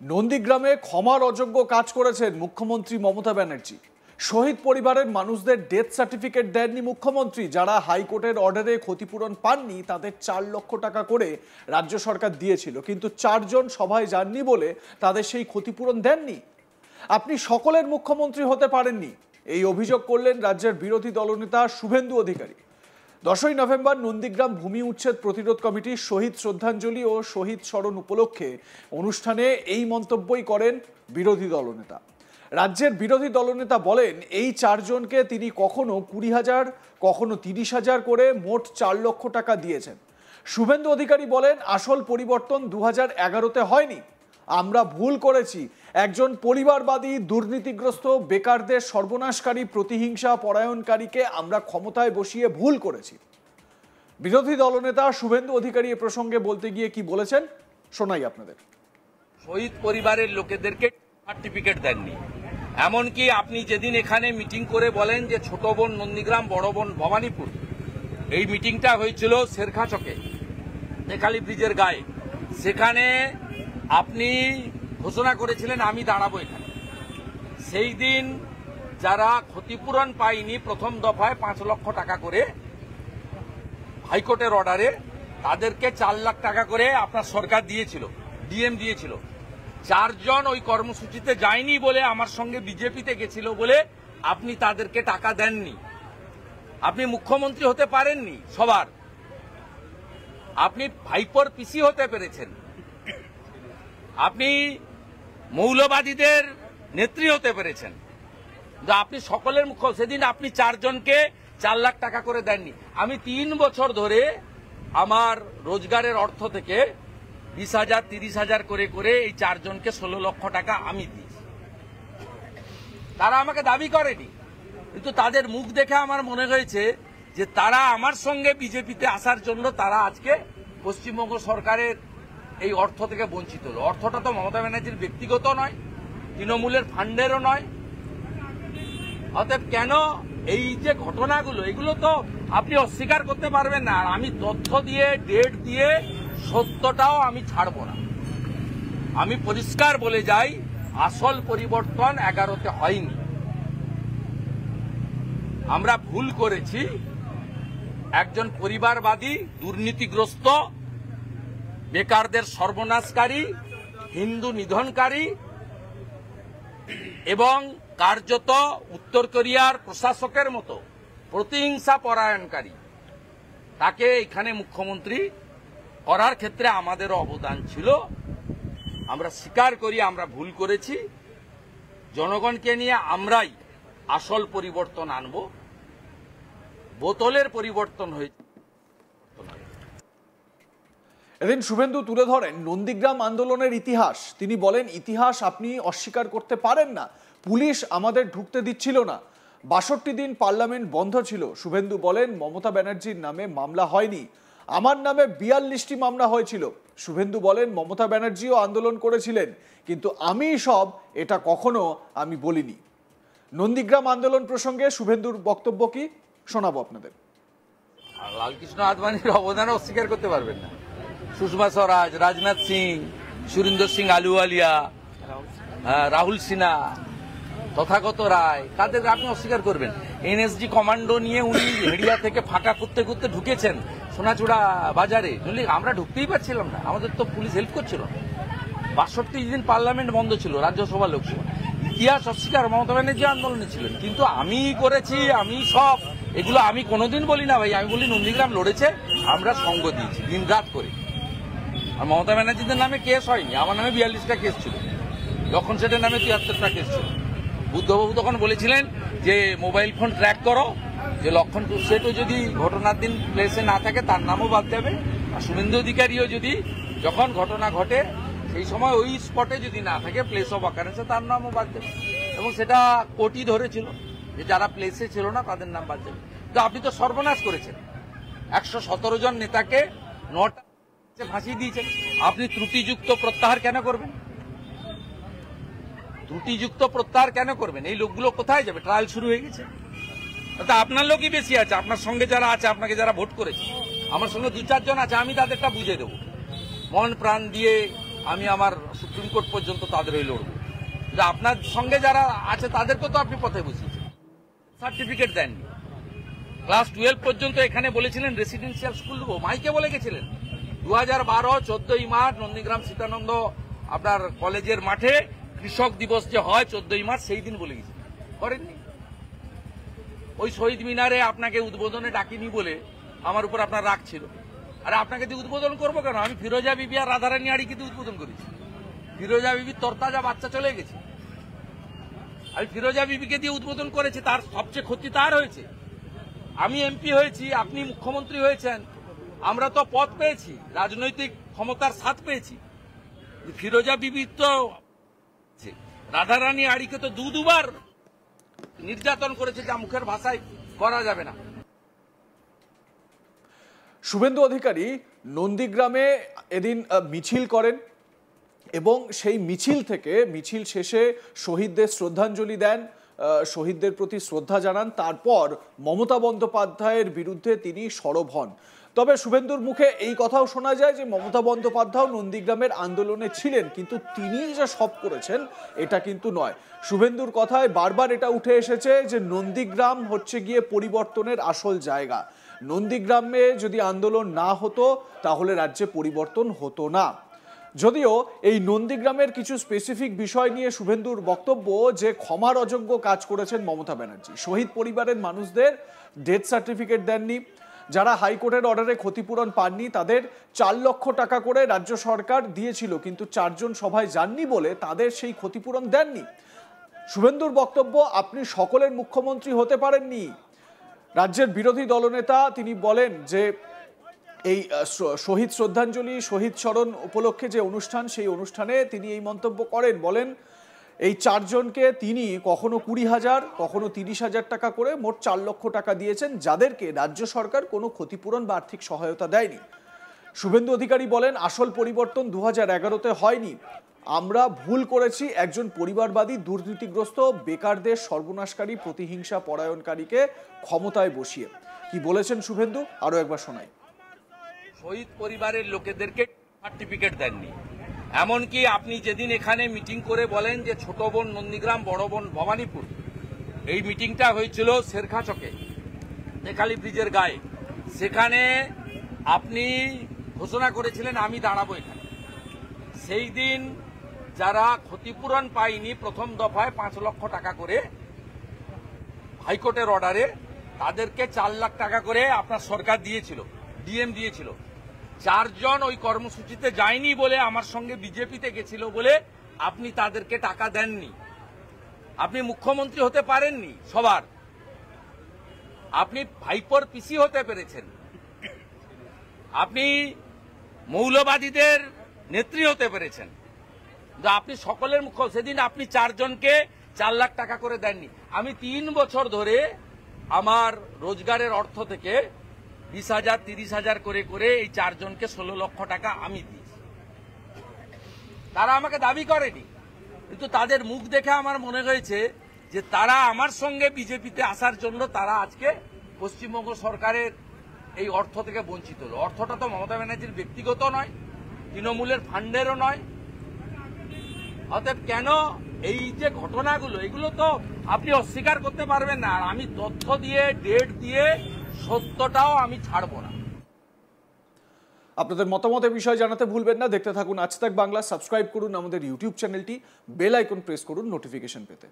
নন্দীগ্রামে ক্ষমার অযোগ্য কাজ করেছেন মুখ্যমন্ত্রী মমতা ব্যানার্জি। শহীদ পরিবারের মানুষদের ডেথ সার্টিফিকেট দেননি মুখ্যমন্ত্রী। যারা হাইকোর্টের অর্ডারে ক্ষতিপূরণ পাননি তাদের 4 লক্ষ টাকা করে রাজ্য সরকার দিয়েছিল, কিন্তু 4 জন সভায় যাননি বলে তাদের সেই ক্ষতিপূরণ দেননি। আপনি সকলের মুখ্যমন্ত্রী হতে পারেননি, এই অভিযোগ করলেন রাজ্যের বিরোধী দলনেতা শুভেন্দু অধিকারী। 10ই নভেম্বর নন্দীগ্রাম ভূমি উচ্ছেদ প্রতিরোধ কমিটির শহীদ শ্রদ্ধাঞ্জলি ও শহীদ স্মরণ উপলক্ষে অনুষ্ঠানে এই মন্তব্যই করেন বিরোধী দলনেতা। রাজ্যের বিরোধী দলনেতা বলেন, এই 4 জনকে তিনি কখনো 20,000 কখনো 30,000 করে মোট 4 লক্ষ টাকা দিয়েছেন। শুভেন্দু অধিকারী বলেন, আসল পরিবর্তন 2011-তে হয়নি, আমরা ভুল করেছি। একজন পরিবারবাদী, দুর্নীতিগ্রস্ত, বেকারদের সর্বনাশকারী, প্রতিহিংসা পরায়ণকারীকে আমরা ক্ষমতায় বসিয়ে ভুল করেছি। বিরোধী দলনেতা শুভেন্দু অধিকারী এ প্রসঙ্গে বলতে গিয়ে কি বলেছেন শোনাই আপনাদের। শহীদ পরিবারের লোকেদেরকে সার্টিফিকেট দেননি। এমনকি আপনি যেদিন এখানে মিটিং করে বলেন যে ছোট বোন নন্দীগ্রাম, বড় বোন ভবানীপুর, এই মিটিংটা হয়েছিল শেরখাচকে, নেকালি ব্রিজের গায়ে। সেখানে আপনি ঘোষণা করেছিলেন আমি দাঁড়াবো এখানে। সেই দিন যারা ক্ষতিপূরণ পায়নি প্রথম দফায় 5 লক্ষ টাকা করে হাইকোর্টের অর্ডারে, তাদেরকে 4 লাখ টাকা করে আপনার সরকার দিয়েছিল, ডিএম দিয়েছিল। 4 জন ওই কর্মসূচিতে যায়নি বলে, আমার সঙ্গে বিজেপিতে গেছিল বলে আপনি তাদেরকে টাকা দেননি। আপনি মুখ্যমন্ত্রী হতে পারেননি সবার, আপনি ভাইপোর পিসি হতে পেরেছেন, আপনি মৌলবাদীদের নেত্রী হতে পেরেছেন, আপনি সকলের মুখ্য। সেদিন আপনি 4 জনকে 4 লাখ টাকা করে দেননি। আমি 3 বছর ধরে আমার রোজগারের অর্থ থেকে 20,000 30,000 করে করে এই 4 জনকে 16 লক্ষ টাকা আমি দিয়েছি। তারা আমাকে দাবি করেনি, কিন্তু তাদের মুখ দেখে আমার মনে হয়েছে যে তারা আমার সঙ্গে বিজেপিতে আসার জন্য তারা আজকে পশ্চিমবঙ্গ সরকারের এই অর্থ থেকে বঞ্চিত হল। অর্থটা তো মমতা ব্যানার্জির ব্যক্তিগত নয়, তৃণমূলের ফান্ডেরও নয়। অতএব কেন এই যে ঘটনাগুলো, এগুলো তো আপনি অস্বীকার করতে পারবেন না। আর আমি তথ্য দিয়ে, ডেট দিয়ে, সত্যটাও আমি ছাড়ব না। আমি পরিষ্কার বলে যাই, আসল পরিবর্তন 11-তে হয়নি। আমরা ভুল করেছি। একজন পরিবারবাদী, দুর্নীতিগ্রস্ত, বেকারদের সর্বনাশকারী, হিন্দু নিধনকারী এবং কার্যত উত্তর কোরিয়ার প্রশাসকের মতো প্রতিহিংসা পরায়ণকারী, তাকে এখানে মুখ্যমন্ত্রী করার ক্ষেত্রে আমাদেরও অবদান ছিল। আমরা স্বীকার করি আমরা ভুল করেছি। জনগণকে নিয়ে আমরাই আসল পরিবর্তন আনব। বোতলের পরিবর্তন হয়েছে। এদিন শুভেন্দু তুলে ধরেন নন্দীগ্রাম আন্দোলনের ইতিহাস। তিনি বলেন, ইতিহাস আপনি অস্বীকার করতে পারেন না। পুলিশ আমাদের ঢুকতে দিচ্ছিল না, 62 দিন পার্লামেন্ট বন্ধ ছিল। শুভেন্দু বলেন, মমতা ব্যানার্জির নামে মামলা হয়নি, আমার নামে 42টি মামলা হয়েছিল। শুভেন্দু বলেন, মমতা ব্যানার্জিও আন্দোলন করেছিলেন, কিন্তু আমি সব এটা কখনো আমি বলিনি। নন্দীগ্রাম আন্দোলন প্রসঙ্গে শুভেন্দুর বক্তব্য কি শোনাবো আপনাদের। লালকৃষ্ণ আদবানির অবদান অস্বীকার করতে পারবেন না। সুষমা স্বরাজ, রাজনাথ সিং, সুরিন্দর সিং আলুওয়ালিয়া, রাহুল সিনহা, তথাগত রায়, কাদের আপনি অস্বীকার করবেন? এনএসজি কমান্ডো নিয়ে উনি হেড়িয়া থেকে ফাঁকা করতে করতে ঢুকেছেন সোনাচূড়া বাজারে। আমরা ঢুকতেই পারছিলাম না, আমাদের তো পুলিশ হেল্প করছিল না। 62 দিন পার্লামেন্ট বন্ধ ছিল, রাজ্যসভা, লোকসভা। ইতিহাস অস্বীকার মমতা ব্যানার্জি আন্দোলনে ছিলেন, কিন্তু আমি করেছি, আমি সব, এগুলো আমি কোনোদিন বলি না ভাই। আমি বলি নন্দীগ্রাম লড়েছে, আমরা সঙ্গ দিয়েছি দিন রাত করে। আর মমতা ব্যানার্জিদের নামে কেস হয়নি, আমার নামে 42টা কেস ছিল, লক্ষণ সেটের নামে 73টা কেস ছিল। বুদ্ধবাবু তখন বলেছিলেন যে মোবাইল ফোন ট্র্যাক করো, যে লক্ষণ সেটও যদি ঘটনার দিন প্লেসে না থাকে তার নামও বাদ দেবে। আর শুভেন্দু অধিকারীও যদি যখন ঘটনা ঘটে সেই সময় ওই স্পটে যদি না থাকে, প্লেস অফ অকারেন্সে, তার নামও বাদ দেবে। এবং সেটা কোর্টই ধরেছিল যে যারা প্লেসে ছিল না তাদের নাম বাদ দেবে। তো আপনি তো সর্বনাশ করেছেন, 117 জন নেতাকে 9টা ফাঁসি দিয়েছেন। আপনি ত্রুটিযুক্ত প্রত্যাহার কেন করবেন? ত্রুটিযুক্ত প্রত্যাহার কেন করবেন? এই লোকগুলো কোথায় যাবে? ট্রায়াল শুরু হয়ে গেছে। আপনার লোকই বেশি আছে, আপনার সঙ্গে যারা আছে, আপনাকে যারা ভোট করেছে। আমার সঙ্গে 2-4 জন আছে, আমি তাদেরটা বুঝে দেবো। মন প্রাণ দিয়ে আমি আমার সুপ্রিম কোর্ট পর্যন্ত তাদের হয়ে লড়বো। যে আপনার সঙ্গে যারা আছে তাদেরকে তো আপনি পথে বসিয়েছেন, সার্টিফিকেট দেননি। ক্লাস 12 পর্যন্ত এখানে বলেছিলেন রেসিডেন্সিয়াল স্কুল দেবো, মাইকে বলে গেছিলেন। 2012 14ই মার্চ নন্দীগ্রাম সীতানন্দ আপনার কলেজের মাঠে কৃষক দিবস যে হয় 14ই মার্চ, সেই দিন বলে গেছিলেন, করেননি। ওই শহীদ মিনারে আপনাকে উদ্বোধনে ডাকিনি বলে আমার উপর আপনার রাগ ছিল। আরে আপনাকে দিয়ে উদ্বোধন করবো কেন? আমি ফিরোজা বিবি আর রাধারানী আড়িকে দিয়ে উদ্বোধন করেছি। ফিরোজা বিবির তরতাজা বাচ্চা চলে গেছে, আমি ফিরোজা বিবিকে দিয়ে উদ্বোধন করেছি, তার সবচেয়ে ক্ষতি তার হয়েছে। আমি এমপি হয়েছি, আপনি মুখ্যমন্ত্রী হয়েছেন, আমরা তো পদ পেয়েছি, রাজনৈতিক ক্ষমতার স্বাদ পেয়েছি। ফিরোজা বিবি তো, রাধারানী আড়িকে তো দুবার নির্যাতন করেছে, যা মুখের ভাষায় করা যাবে না। শুভেন্দু অধিকারী নন্দীগ্রামে এদিন মিছিল করেন এবং সেই মিছিল শেষে শহীদদের শ্রদ্ধাঞ্জলি দেন, শহীদদের প্রতি শ্রদ্ধা জানান। তারপর মমতা বন্দ্যোপাধ্যায়ের বিরুদ্ধে তিনি সরব হন। তবে শুভেন্দুর মুখে এই কথাও শোনা যায় যে মমতা বন্দ্যোপাধ্যায় নন্দীগ্রামের আন্দোলনে ছিলেন, কিন্তু তিনি যা সব করেছেন এটা কিন্তু নয়। শুভেন্দুর কথায় বারবার এটা উঠে এসেছে যে নন্দীগ্রাম হচ্ছে গিয়ে পরিবর্তনের আসল জায়গা। নন্দীগ্রামে যদি আন্দোলন না হতো তাহলে রাজ্যে পরিবর্তন হতো না। যদিও এই নন্দীগ্রামের কিছু স্পেসিফিক বিষয় নিয়ে শুভেন্দুর বক্তব্য যে ক্ষমার অযোগ্য কাজ করেছেন মমতা ব্যানার্জি। শহীদ পরিবারের মানুষদের ডেথ সার্টিফিকেট দেননি, যারা হাইকোর্টের অর্ডারে ক্ষতিপূরণ পাননি তাদের 4 লক্ষ টাকা করে রাজ্য সরকার দিয়েছিল, কিন্তু 4 জন সভায় যাননি বলে তাদের সেই ক্ষতিপূরণ দেননি। শুভেন্দুর বক্তব্য, আপনি সকলের মুখ্যমন্ত্রী হতে পারেননি। রাজ্যের বিরোধী দলনেতা তিনি বলেন যে এই শহীদ শ্রদ্ধাঞ্জলি, শহীদ স্মরণ উপলক্ষে যে অনুষ্ঠান, সেই অনুষ্ঠানে তিনি এই মন্তব্য করেন। বলেন এই 4 জনকে তিনি কখনো 20,000 কখনো 30,000 টাকা করে মোট 4 লক্ষ টাকা দিয়েছেন, যাদেরকে রাজ্য সরকার কোনো ক্ষতিপূরণ বা আর্থিক সহায়তা দেয়নি। শুভেন্দু অধিকারী বলেন আসল পরিবর্তন 2011-তে হয়নি, আমরা ভুল করেছি একজন পরিবারবাদী দুর্নীতিগ্রস্ত বেকারদের সর্বনাশকারী প্রতিহিংসা পরায়ণকারীকে ক্ষমতায় বসিয়ে। কি বলেছেন শুভেন্দু আরো একবার শোনাই। শহীদ পরিবারের লোকেদেরকে সার্টিফিকেট দেননি। এমনকি আপনি যেদিন এখানে মিটিং করে বলেন যে ছোট বোন নন্দীগ্রাম, বড় বোন ভবানীপুর, এই মিটিংটা হয়েছিল শেরখা চকে, নেকালি ব্রিজের গায়ে। সেখানে আপনি ঘোষণা করেছিলেন আমি দাঁড়াবো এখানে। সেই দিন যারা ক্ষতিপূরণ পায়নি প্রথম দফায় 5 লক্ষ টাকা করে হাইকোর্টের অর্ডারে, তাদেরকে 4 লাখ টাকা করে আপনার সরকার দিয়েছিল, ডিএম দিয়েছিল। 4 জন ওই কর্মসূচিতে যায়নি বলে, আমার সঙ্গে বিজেপিতে গেছিল বলে আপনি তাদেরকে টাকা দেননি। আপনি মুখ্যমন্ত্রী হতে পারেননি সবার, আপনি ভাইপোর পিসি হতে পেরেছেন, আপনি মৌলবাদীদের নেত্রী হতে পেরেছেন, আপনি সকলের মুখ্য। সেদিন আপনি 4 জনকে 4 লাখ টাকা করে দেননি। আমি 3 বছর ধরে আমার রোজগারের অর্থ থেকে 20,000 30,000 করে করে এই 4 জনকে 16 লক্ষ টাকা আমি দিয়েছি। তারা আমাকে দাবি করেনি, কিন্তু তাদের মুখ দেখে আমার মনে হয়েছে যে তারা আমার সঙ্গে বিজেপিতে আসার জন্য তারা আজকে পশ্চিমবঙ্গ সরকারের এই অর্থ থেকে বঞ্চিত হলো। অর্থটা তো মমতা ব্যানার্জির ব্যক্তিগত নয়, তৃণমূলের ফান্ডেরও নয়। অতএব কেন এই যে ঘটনাগুলো, এগুলো তো আপনি অস্বীকার করতে পারবেন না। আর আমি তথ্য দিয়ে, ডেট দিয়ে, সত্যটাও আমি ছাড়বো না। আপনাদের মতামতের বিষয় জানাতে ভুলবেন না। দেখতে থাকুন আজ তাক বাংলা, সাবস্ক্রাইব করুন আমাদের ইউটিউব চ্যানেলটি, বেল আইকন প্রেস করুন নোটিফিকেশন পেতে।